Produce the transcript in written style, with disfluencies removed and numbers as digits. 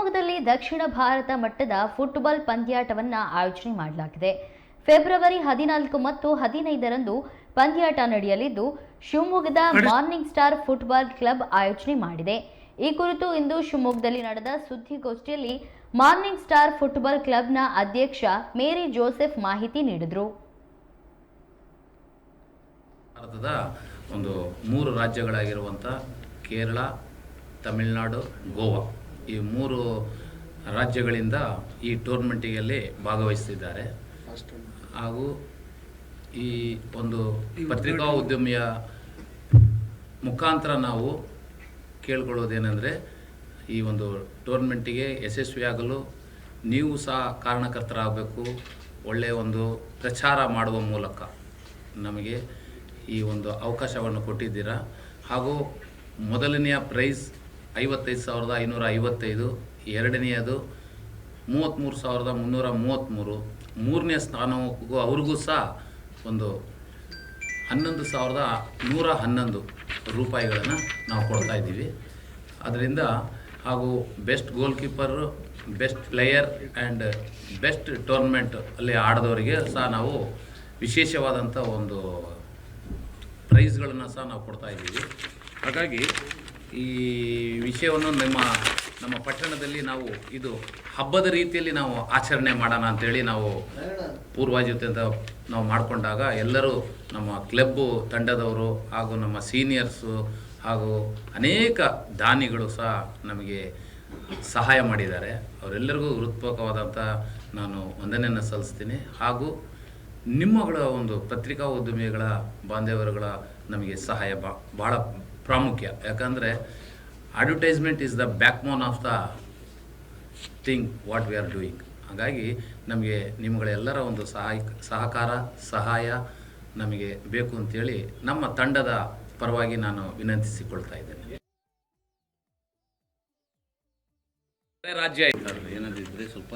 ಶಿವಮೊಗ್ಗದಲ್ಲಿ ದಕ್ಷಿಣ ಭಾರತ ಮಟ್ಟದ ಫುಟ್ಬಾಲ್ ಪಂದ್ಯಾಟವನ್ನು ಆಯೋಜನೆ ಮಾಡಲಾಗಿದೆ. ಫೆಬ್ರವರಿ 14 ಮತ್ತು 15ರಂದು ಪಂದ್ಯಾಟ ನಡೆಯಲಿದ್ದು, ಶಿವಮೊಗ್ಗದ ಮಾರ್ನಿಂಗ್ ಸ್ಟಾರ್ ಫುಟ್ಬಾಲ್ ಕ್ಲಬ್ ಆಯೋಜನೆ ಮಾಡಿದೆ. ಈ ಕುರಿತು ಇಂದು ಶಿವಮೊಗ್ಗದಲ್ಲಿ ನಡೆದ ಸುದ್ದಿಗೋಷ್ಠಿಯಲ್ಲಿ ಮಾರ್ನಿಂಗ್ ಸ್ಟಾರ್ ಫುಟ್ಬಾಲ್ ಕ್ಲಬ್ನ ಅಧ್ಯಕ್ಷ ಮೇರಿ ಜೋಸೆಫ್ ಮಾಹಿತಿ ನೀಡಿದರು. ಭಾರತದ ಒಂದು 3 ರಾಜ್ಯಗಳಾಗಿರುವಂಥ ಕೇರಳ, ತಮಿಳುನಾಡು, ಗೋವಾ ಈ 3 ರಾಜ್ಯಗಳಿಂದ ಈ ಟೂರ್ನಮೆಂಟಿನಲ್ಲಿ ಭಾಗವಹಿಸುತ್ತಿದ್ದಾರೆ. ಹಾಗೂ ಈ ಒಂದು ಪತ್ರಿಕಾ ಉದ್ಯಮಿಯ ಮುಖಾಂತರ ನಾವು ಕೇಳ್ಕೊಳ್ಳೋದೇನೆಂದರೆ, ಈ ಒಂದು ಟೂರ್ನಮೆಂಟಿಗೆ ಯಶಸ್ವಿಯಾಗಲು ನೀವು ಸಹ ಕಾರಣಕರ್ತರಾಗಬೇಕು. ಒಳ್ಳೆಯ ಒಂದು ಪ್ರಚಾರ ಮಾಡುವ ಮೂಲಕ ನಮಗೆ ಈ ಒಂದು ಅವಕಾಶವನ್ನು ಕೊಟ್ಟಿದ್ದೀರಾ. ಹಾಗೂ ಮೊದಲನೆಯ ಪ್ರೈಸ್ 55,555, ಎರಡನೆಯದು 33,333, ಮೂರನೇ ಸ್ಥಾನಕ್ಕೂ ಅವ್ರಿಗೂ ಸಹ ಒಂದು 11,111 ರೂಪಾಯಿಗಳನ್ನು ನಾವು ಕೊಡ್ತಾ ಇದ್ದೀವಿ. ಅದರಿಂದ ಹಾಗೂ best goalkeeper, best player and best tournament ಅಲ್ಲಿ ಆಡಿದವರಿಗೆ ಸಹ ನಾವು ವಿಶೇಷವಾದಂಥ ಒಂದು ಪ್ರೈಸ್ಗಳನ್ನು ಸಹ ನಾವು ಕೊಡ್ತಾ ಇದ್ದೀವಿ. ಹಾಗಾಗಿ ಈ ವಿಷಯವನ್ನು ನಮ್ಮ ಪಟ್ಟಣದಲ್ಲಿ ನಾವು ಇದು ಹಬ್ಬದ ರೀತಿಯಲ್ಲಿ ನಾವು ಆಚರಣೆ ಮಾಡೋಣ ಅಂಥೇಳಿ ನಾವು ಪೂರ್ವಾಜಿತ ನಾವು ಮಾಡಿಕೊಂಡಾಗ ಎಲ್ಲರೂ ನಮ್ಮ ಕ್ಲಬ್ಬು ತಂಡದವರು ಹಾಗೂ ನಮ್ಮ ಸೀನಿಯರ್ಸು ಹಾಗೂ ಅನೇಕ ದಾನಿಗಳು ಸಹ ನಮಗೆ ಸಹಾಯ ಮಾಡಿದ್ದಾರೆ. ಅವರೆಲ್ಲರಿಗೂ ಹೃತ್ಪೂರ್ವಕವಾದಂಥ ನಾನು ವಂದನೆಯನ್ನು ಸಲ್ಲಿಸ್ತೀನಿ. ಹಾಗೂ ನಿಮ್ಮಗಳ ಒಂದು ಪತ್ರಿಕಾ ಉದ್ಯಮಿಗಳ ಬಾಂಧವರುಗಳ ನಮಗೆ ಸಹಾಯ ಭಾಳ ಪ್ರಾಮುಖ್ಯ. ಯಾಕಂದರೆ advertisement is the back bone of the thing what we are doing. ಹಾಗಾಗಿ ನಮಗೆ ನಿಮ್ಮಗಳೆಲ್ಲರ ಒಂದು ಸಹಾಯ ನಮಗೆ ಬೇಕು ಅಂತೇಳಿ ನಮ್ಮ ತಂಡದ ಪರವಾಗಿ ನಾನು ವಿನಂತಿಸಿಕೊಳ್ತಾ ಇದ್ದೇನೆ. ರಾಜ್ಯ ಏನಂದಿದ್ರೆ ಸ್ವಲ್ಪ